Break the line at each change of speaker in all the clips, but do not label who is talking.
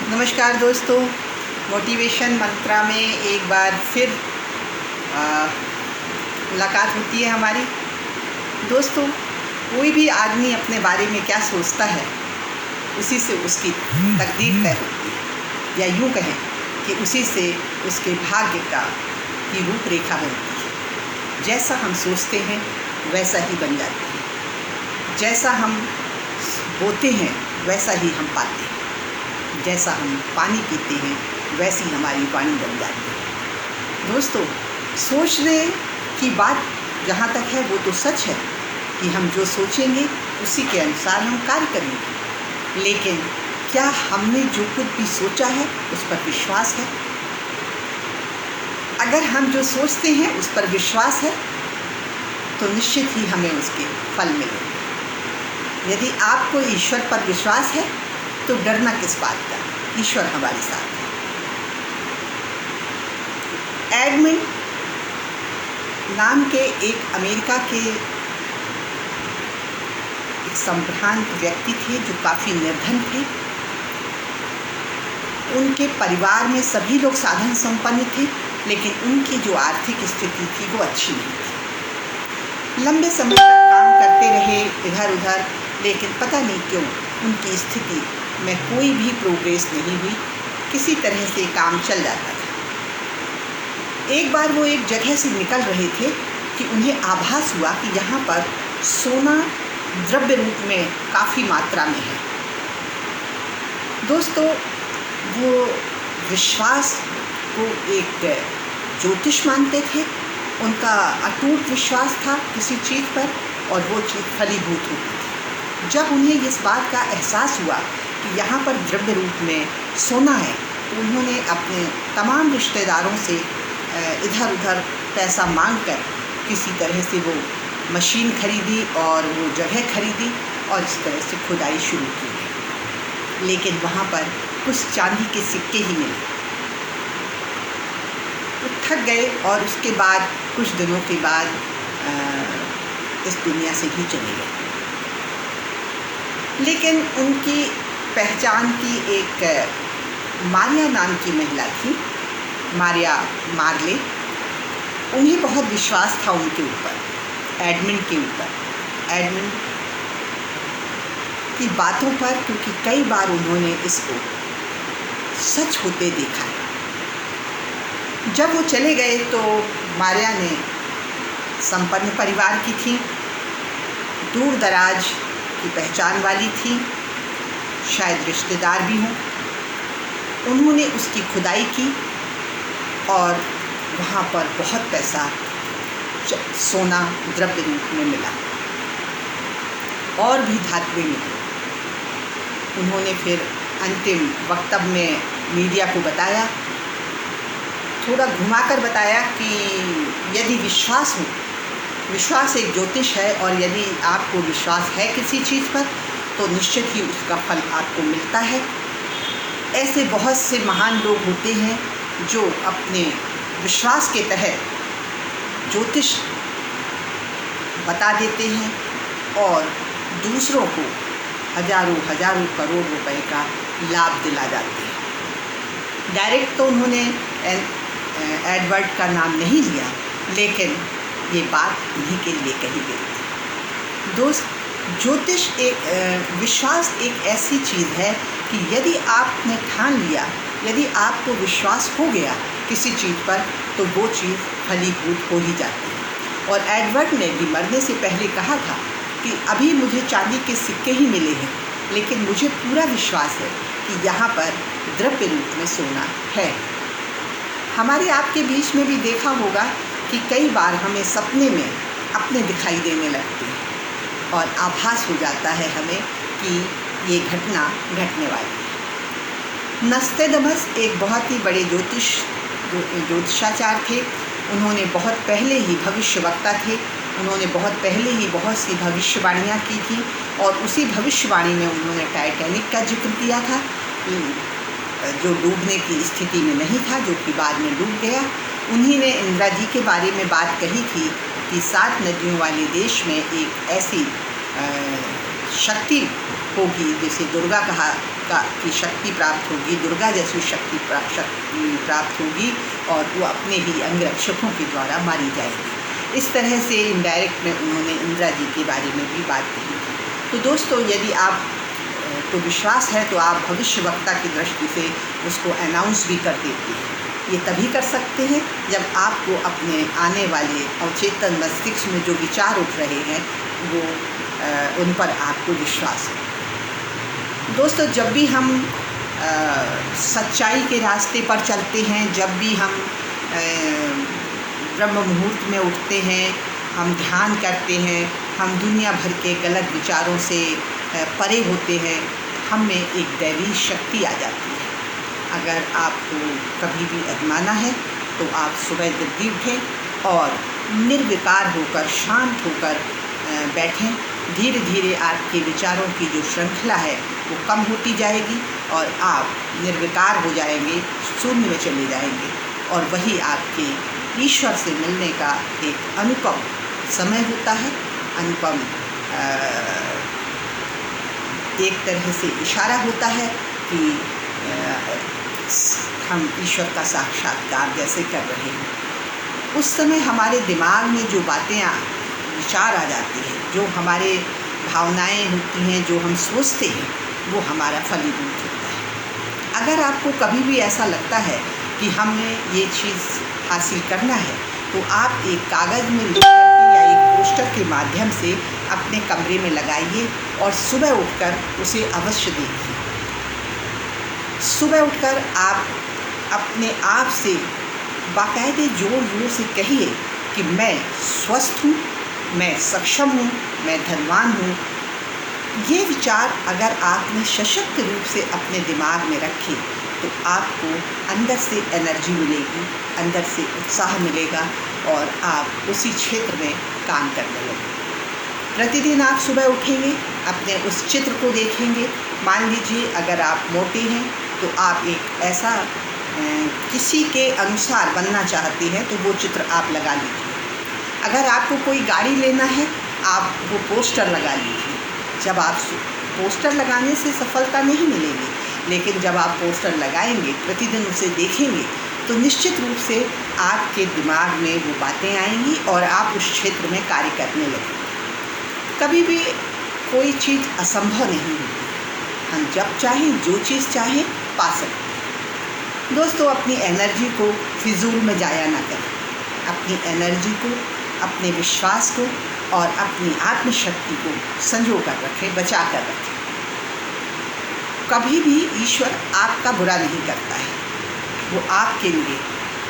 नमस्कार दोस्तों, मोटिवेशन मंत्रा में एक बार फिर मुलाकात होती है हमारी। दोस्तों, कोई भी आदमी अपने बारे में क्या सोचता है उसी से उसकी तकदीर तय होती है, या यूँ कहें कि उसी से उसके भाग्य की रूपरेखा बनती है। जैसा हम सोचते हैं वैसा ही बन जाती है, जैसा हम बोते हैं वैसा ही हम पाते हैं, जैसा हम पानी पीते हैं वैसी हमारी वाणी बन जाती है। दोस्तों, सोचने की बात जहाँ तक है वो तो सच है कि हम जो सोचेंगे उसी के अनुसार हम कार्य करेंगे, लेकिन क्या हमने जो कुछ भी सोचा है उस पर विश्वास है? अगर हम जो सोचते हैं उस पर विश्वास है तो निश्चित ही हमें उसके फल मिलेंगे। यदि आपको ईश्वर पर विश्वास है तो डरना किस बात का, ईश्वर हमारे साथ है। एडमंड नाम के एक अमेरिका के एक संभ्रांत व्यक्ति थे जो काफ़ी निर्धन थे। उनके परिवार में सभी लोग साधन संपन्न थे, लेकिन उनकी जो आर्थिक स्थिति थी वो अच्छी नहीं थी। लंबे समय तक काम करते रहे इधर उधर, लेकिन पता नहीं क्यों उनकी स्थिति में कोई भी प्रोग्रेस नहीं हुई। किसी तरह से काम चल जाता था। एक बार वो एक जगह से निकल रहे थे कि उन्हें आभास हुआ कि यहाँ पर सोना द्रव्य रूप में काफ़ी मात्रा में है। दोस्तों, वो विश्वास को एक ज्योतिष मानते थे। उनका अटूट विश्वास था किसी चीज़ पर और वो चीज़ फलीभूत होती थी। जब उन्हें इस बात का एहसास हुआ कि यहाँ पर द्रव्य रूप में सोना है, तो उन्होंने अपने तमाम रिश्तेदारों से इधर उधर पैसा मांगकर किसी तरह से वो मशीन खरीदी और वो जगह खरीदी और इस तरह से खुदाई शुरू की। लेकिन वहाँ पर कुछ चांदी के सिक्के ही मिले। वो थक गए और उसके बाद कुछ दिनों के बाद इस दुनिया से भी चले गए। लेकिन उनकी पहचान की एक मारिया नाम की महिला थी, मारिया मार्ले। उन्हें बहुत विश्वास था उनके ऊपर, एडमंड के ऊपर, एडमंड की बातों पर, क्योंकि कई बार उन्होंने इसको सच होते देखा है। जब वो चले गए तो मारिया ने संपन्न परिवार की थी, दूर दराज की पहचान वाली थी, शायद रिश्तेदार भी हों। उन्होंने उसकी खुदाई की और वहाँ पर बहुत पैसा सोना द्रव्य रूप में मिला और भी धातुएं मिली। उन्होंने फिर अंतिम वक्तव्य में मीडिया को बताया, थोड़ा घुमाकर बताया कि यदि विश्वास हो, विश्वास एक ज्योतिष है और यदि आपको विश्वास है किसी चीज़ पर तो निश्चित ही उसका फल आपको मिलता है। ऐसे बहुत से महान लोग होते हैं जो अपने विश्वास के तहत ज्योतिष बता देते हैं और दूसरों को हजारों करोड़ रुपए का लाभ दिला जाते हैं। डायरेक्ट तो उन्होंने एडवर्ड का नाम नहीं लिया, लेकिन ये बात उन्हीं के लिए कही गई थी। दोस्त, ज्योतिष विश्वास एक ऐसी चीज़ है कि यदि आपने ठान लिया, यदि आपको विश्वास हो गया किसी चीज़ पर, तो वो चीज़ फलीभूत हो ही जाती है। और एडवर्ड ने भी मरने से पहले कहा था कि अभी मुझे चांदी के सिक्के ही मिले हैं, लेकिन मुझे पूरा विश्वास है कि यहाँ पर द्रव्य रूप में सोना है। हमारे आपके बीच में भी देखा होगा कि कई बार हमें सपने में अपने दिखाई देने लगते हैं और आभास हो जाता है हमें कि ये घटना घटने वाली है। नोस्ट्राडामस एक बहुत ही बड़े ज्योतिषाचार्य थे। उन्होंने बहुत पहले ही भविष्यवक्ता थे। उन्होंने बहुत पहले ही बहुत सी भविष्यवाणियाँ की थी और उसी भविष्यवाणी में उन्होंने टाइटैनिक का जिक्र किया था, जो डूबने की स्थिति में नहीं था, जो कि बाद में डूब गया। उन्हीं ने इंदिरा जी के बारे में बात कही थी कि 7 नदियों वाले देश में एक ऐसी शक्ति होगी जिसे दुर्गा कहा की शक्ति प्राप्त होगी, दुर्गा जैसी शक्ति प्राप्त होगी और वो अपने ही अंगरक्षकों के द्वारा मारी जाएगी। इस तरह से इनडायरेक्ट में उन्होंने इंदिरा जी के बारे में भी बात कही। तो दोस्तों, यदि आप को विश्वास है तो आप भविष्यवक्ता की दृष्टि से उसको अनाउंस भी कर देते हैं। ये तभी कर सकते हैं जब आपको अपने आने वाले अवचेतन मस्तिष्क में जो विचार उठ रहे हैं वो उन पर आपको विश्वास है। दोस्तों, जब भी हम सच्चाई के रास्ते पर चलते हैं, जब भी हम ब्रह्म मुहूर्त में उठते हैं, हम ध्यान करते हैं, हम दुनिया भर के गलत विचारों से परे होते हैं, हम में एक दैवी शक्ति आ जाती है। अगर आपको कभी भी आजमाना है तो आप सुबह जल्दी उठें और निर्विकार होकर, शांत होकर बैठें। धीरे धीरे आपके विचारों की जो श्रृंखला है वो कम होती जाएगी और आप निर्विकार हो जाएंगे, शून्य में चले जाएंगे और वही आपके ईश्वर से मिलने का एक अनुपम समय होता है। अनुपम एक तरह से इशारा होता है कि हम ईश्वर का साक्षात्कार जैसे कर रहे हैं। उस समय हमारे दिमाग में जो बातें विचार आ जाते हैं, जो हमारे भावनाएं होती हैं, जो हम सोचते हैं, वो हमारा फलीभूत होता है। अगर आपको कभी भी ऐसा लगता है कि हमें ये चीज़ हासिल करना है तो आप एक कागज़ में लिख करके या एक पोस्टर के माध्यम से अपने कमरे में लगाइए और सुबह उठकर उसे अवश्य देखिए। सुबह उठकर आप अपने आप से बाकायदे जोर जोर से कहिए कि मैं स्वस्थ हूँ, मैं सक्षम हूँ, मैं धनवान हूँ। ये विचार अगर आपने सशक्त रूप से अपने दिमाग में रखे तो आपको अंदर से एनर्जी मिलेगी, अंदर से उत्साह मिलेगा और आप उसी क्षेत्र में काम करने लगेंगे। प्रतिदिन आप सुबह उठेंगे, अपने उस चित्र को देखेंगे। मान लीजिए अगर आप मोटे हैं तो आप एक ऐसा किसी के अनुसार बनना चाहते हैं तो वो चित्र आप लगा लीजिए। अगर आपको कोई गाड़ी लेना है, आप वो पोस्टर लगा लीजिए। जब आप पोस्टर लगाने से सफलता नहीं मिलेगी, लेकिन जब आप पोस्टर लगाएंगे, प्रतिदिन उसे देखेंगे, तो निश्चित रूप से आपके दिमाग में वो बातें आएंगी और आप उस क्षेत्र में कार्य करने लगेंगे। कभी भी कोई चीज़ असंभव नहीं होती। हम जब चाहें, जो चीज़ चाहें, पा सकते हैं। दोस्तों, अपनी एनर्जी को फिजूल में जाया ना करें। अपनी एनर्जी को, अपने विश्वास को और अपनी आत्मशक्ति को संजो कर रखें, बचा कर रखें। कभी भी ईश्वर आपका बुरा नहीं करता है। वो आपके लिए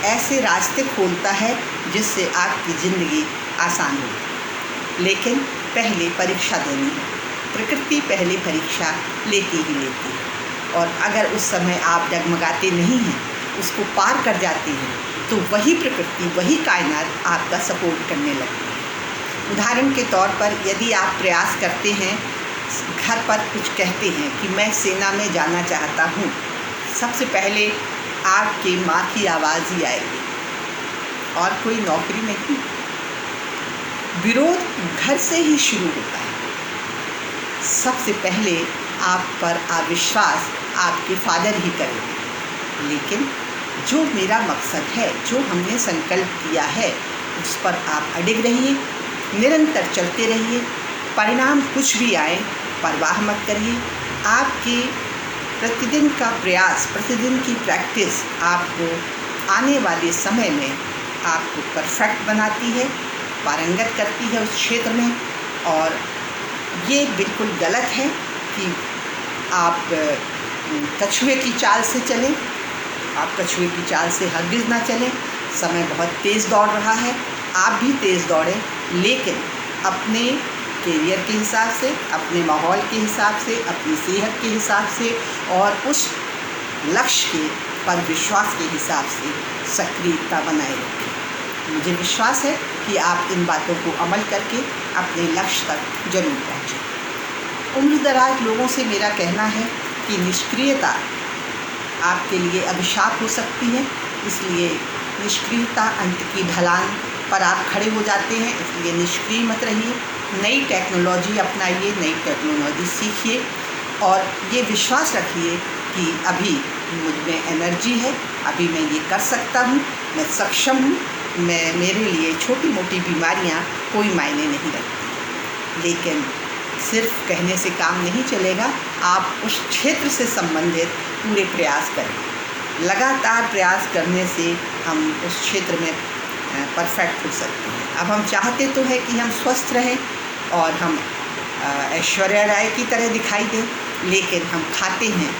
ऐसे रास्ते खोलता है जिससे आपकी ज़िंदगी आसान हो। लेकिन पहले परीक्षा देनी है। प्रकृति पहले परीक्षा लेती ही लेती है और अगर उस समय आप डगमगाते नहीं हैं, उसको पार कर जाते हैं, तो वही प्रकृति, वही कायनात आपका सपोर्ट करने लगती है। उदाहरण के तौर पर यदि आप प्रयास करते हैं, घर पर कुछ कहते हैं कि मैं सेना में जाना चाहता हूँ, सबसे पहले आपकी माँ की आवाज़ ही आएगी और कोई नौकरी नहीं। विरोध घर से ही शुरू होता है। सबसे पहले आप पर अविश्वास आपके फादर ही करेंगे। लेकिन जो मेरा मकसद है, जो हमने संकल्प किया है, उस पर आप अडिग रहिए, निरंतर चलते रहिए। परिणाम कुछ भी आए, परवाह मत करिए। आपकी प्रतिदिन का प्रयास, प्रतिदिन की प्रैक्टिस आपको आने वाले समय में आपको परफेक्ट बनाती है, पारंगत करती है उस क्षेत्र में। और ये बिल्कुल गलत है कि आप कछुए की चाल से चलें। आप कछुए की चाल से हरगिज़ ना चलें। समय बहुत तेज़ दौड़ रहा है, आप भी तेज़ दौड़ें, लेकिन अपने कैरियर के हिसाब से, अपने माहौल के हिसाब से, अपनी सेहत के हिसाब से और उस लक्ष्य के पर विश्वास के हिसाब से सक्रियता बनाए रखें। मुझे विश्वास है कि आप इन बातों को अमल करके अपने लक्ष्य तक जरूर पहुँचें। उम्रदराज लोगों से मेरा कहना है कि निष्क्रियता आपके लिए अभिशाप हो सकती है, इसलिए निष्क्रियता अंत की ढलान पर आप खड़े हो जाते हैं। इसलिए निष्क्रिय मत रहिए, नई टेक्नोलॉजी अपनाइए, नई टेक्नोलॉजी सीखिए। और ये विश्वास रखिए कि अभी मुझ में एनर्जी है, अभी मैं ये कर सकता हूँ, मैं सक्षम हूँ, मेरे लिए छोटी मोटी बीमारियाँ कोई मायने नहीं रखती। लेकिन सिर्फ कहने से काम नहीं चलेगा, आप उस क्षेत्र से संबंधित पूरे प्रयास करें। लगातार प्रयास करने से हम उस क्षेत्र में परफेक्ट हो सकते हैं। अब हम चाहते तो है कि हम स्वस्थ रहें और हम ऐश्वर्या राय की तरह दिखाई दें, लेकिन हम खाते हैं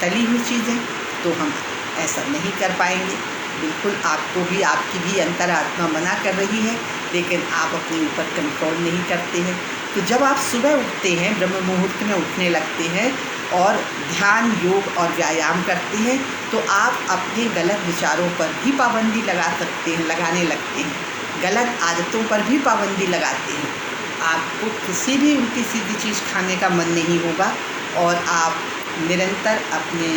तली हुई चीज़ें, तो हम ऐसा नहीं कर पाएंगे। बिल्कुल आपको भी, आपकी भी अंतरात्मा मना कर रही है, लेकिन आप अपने ऊपर कंट्रोल नहीं करते हैं। तो जब आप सुबह उठते हैं, ब्रह्म मुहूर्त में उठने लगते हैं और ध्यान, योग और व्यायाम करते हैं, तो आप अपने गलत विचारों पर भी पाबंदी लगाने लगते हैं, गलत आदतों पर भी पाबंदी लगाते हैं। आपको किसी भी उल्टी सीधी चीज़ खाने का मन नहीं होगा और आप निरंतर अपने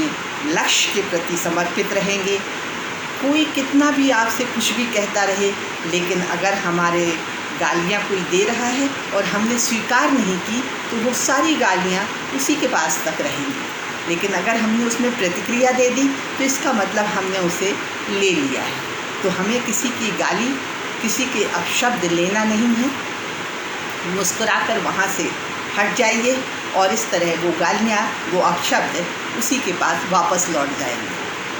लक्ष्य के प्रति समर्पित रहेंगे। कोई कितना भी आपसे कुछ भी कहता रहे, लेकिन अगर हमारे गालियाँ कोई दे रहा है और हमने स्वीकार नहीं की, तो वो सारी गालियाँ उसी के पास तक रहेंगी। लेकिन अगर हमने उसमें प्रतिक्रिया दे दी, तो इसका मतलब हमने उसे ले लिया है। तो हमें किसी की गाली, किसी के अपशब्द लेना नहीं है। मुस्कुराकर वहाँ से हट जाइए और इस तरह वो गालियाँ, वो अपशब्द उसी के पास वापस लौट जाएंगे।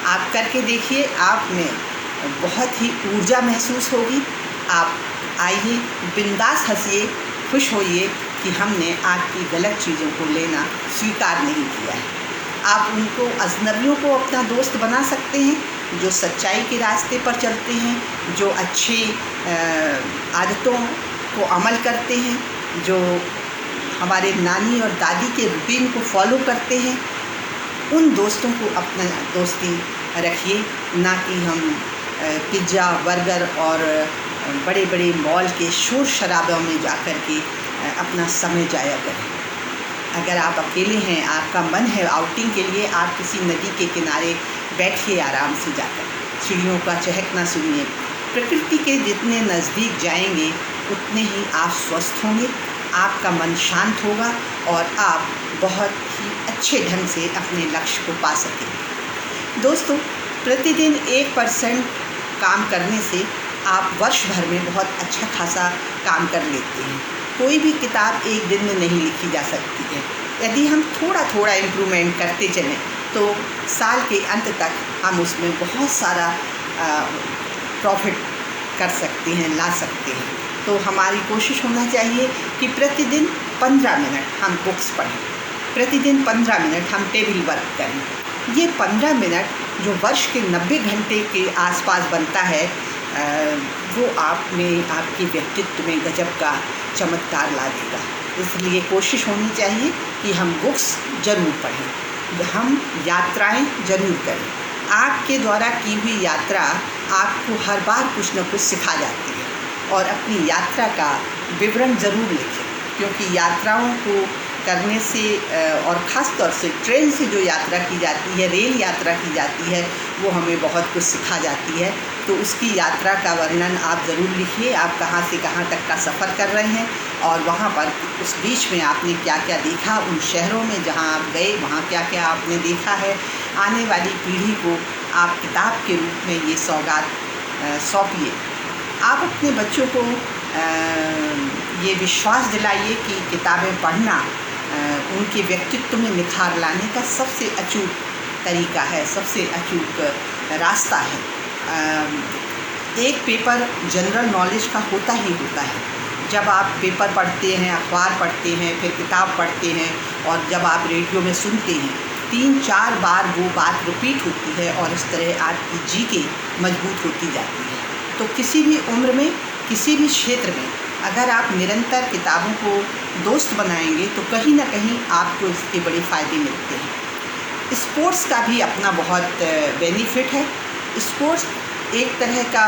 आप करके देखिए, आप में बहुत ही ऊर्जा महसूस होगी। आप आइए, बिंदास हंसिए, खुश होइए कि हमने आपकी गलत चीज़ों को लेना स्वीकार नहीं किया है। आप उनको, अजनबियों को अपना दोस्त बना सकते हैं, जो सच्चाई के रास्ते पर चलते हैं, जो अच्छी आदतों को अमल करते हैं, जो हमारे नानी और दादी के रूटीन को फॉलो करते हैं। उन दोस्तों को अपना दोस्ती रखिए, ना कि हम पिज़्ज़ा, बर्गर और बड़े बड़े मॉल के शोर शराबों में जाकर के अपना समय जाया करें। अगर आप अकेले हैं, आपका मन है आउटिंग के लिए, आप किसी नदी के किनारे बैठिए, आराम से जाकर चिड़ियों का चहकना सुनिए। प्रकृति के जितने नज़दीक जाएंगे, उतने ही आप स्वस्थ होंगे, आपका मन शांत होगा और आप बहुत ही अच्छे ढंग से अपने लक्ष्य को पा सकेंगे। दोस्तों, प्रतिदिन 1% काम करने से आप वर्ष भर में बहुत अच्छा खासा काम कर लेते हैं। कोई भी किताब एक दिन में नहीं लिखी जा सकती है। यदि हम थोड़ा थोड़ा इम्प्रूवमेंट करते चलें, तो साल के अंत तक हम उसमें बहुत सारा प्रॉफिट कर सकते हैं, ला सकते हैं। तो हमारी कोशिश होना चाहिए कि प्रतिदिन 15 मिनट हम बुक्स पढ़ें, प्रतिदिन 15 मिनट हम टेबल वर्क करें। ये 15 मिनट जो वर्ष के 90 घंटे के आसपास बनता है, वो आप में, आपके व्यक्तित्व में गजब का चमत्कार ला देगा। इसलिए कोशिश होनी चाहिए कि हम बुक्स ज़रूर पढ़ें, हम यात्राएं ज़रूर करें। आपके द्वारा की हुई यात्रा आपको हर बार कुछ न कुछ सिखा जाती है। और अपनी यात्रा का विवरण ज़रूर लिखें, क्योंकि यात्राओं को करने से और ख़ास तौर से ट्रेन से जो यात्रा की जाती है, रेल यात्रा की जाती है, वो हमें बहुत कुछ सिखा जाती है। तो उसकी यात्रा का वर्णन आप ज़रूर लिखिए, आप कहाँ से कहाँ तक का सफ़र कर रहे हैं और वहाँ पर उस बीच में आपने क्या क्या देखा, उन शहरों में जहाँ आप गए वहाँ क्या क्या आपने देखा है। आने वाली पीढ़ी को आप किताब के रूप में ये सौगात सौंपिए। आप अपने बच्चों को ये विश्वास दिलाइए कि किताबें पढ़ना उनके व्यक्तित्व में निखार लाने का सबसे अचूक तरीका है, सबसे अचूक रास्ता है। एक पेपर जनरल नॉलेज का होता ही होता है। जब आप पेपर पढ़ते हैं, अखबार पढ़ते हैं, फिर किताब पढ़ते हैं और जब आप रेडियो में सुनते हैं, 3-4 बार वो बात रिपीट होती है और इस तरह आपकी जीके मजबूत होती जाती है। तो किसी भी उम्र में, किसी भी क्षेत्र में अगर आप निरंतर किताबों को दोस्त बनाएंगे, तो कहीं ना कहीं आपको इसके बड़े फ़ायदे मिलते हैं। स्पोर्ट्स का भी अपना बहुत बेनिफिट है। स्पोर्ट्स एक तरह का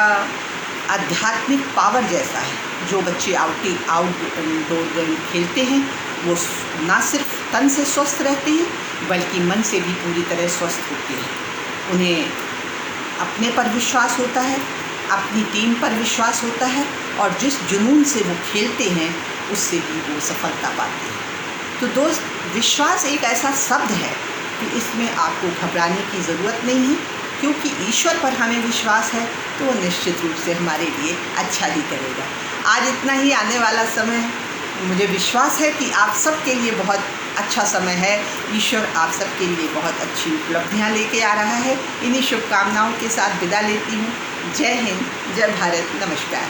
आध्यात्मिक पावर जैसा है। जो बच्चे आउटडोर गेम खेलते हैं, वो ना सिर्फ तन से स्वस्थ रहते हैं, बल्कि मन से भी पूरी तरह स्वस्थ होते हैं। उन्हें अपने पर विश्वास होता है, अपनी टीम पर विश्वास होता है और जिस जुनून से वो खेलते हैं, उससे भी वो सफलता पाते हैं। तो दोस्त, विश्वास एक ऐसा शब्द है कि इसमें आपको घबराने की ज़रूरत नहीं है, क्योंकि ईश्वर पर हमें विश्वास है तो वो निश्चित रूप से हमारे लिए अच्छा ही करेगा। आज इतना ही। आने वाला समय मुझे विश्वास है कि आप सबके लिए बहुत अच्छा समय है। ईश्वर आप सबके लिए बहुत अच्छी उपलब्धियां लेके आ रहा है। इन्हीं शुभकामनाओं के साथ विदा लेती हूँ। जय हिंद, जय भारत, नमस्कार।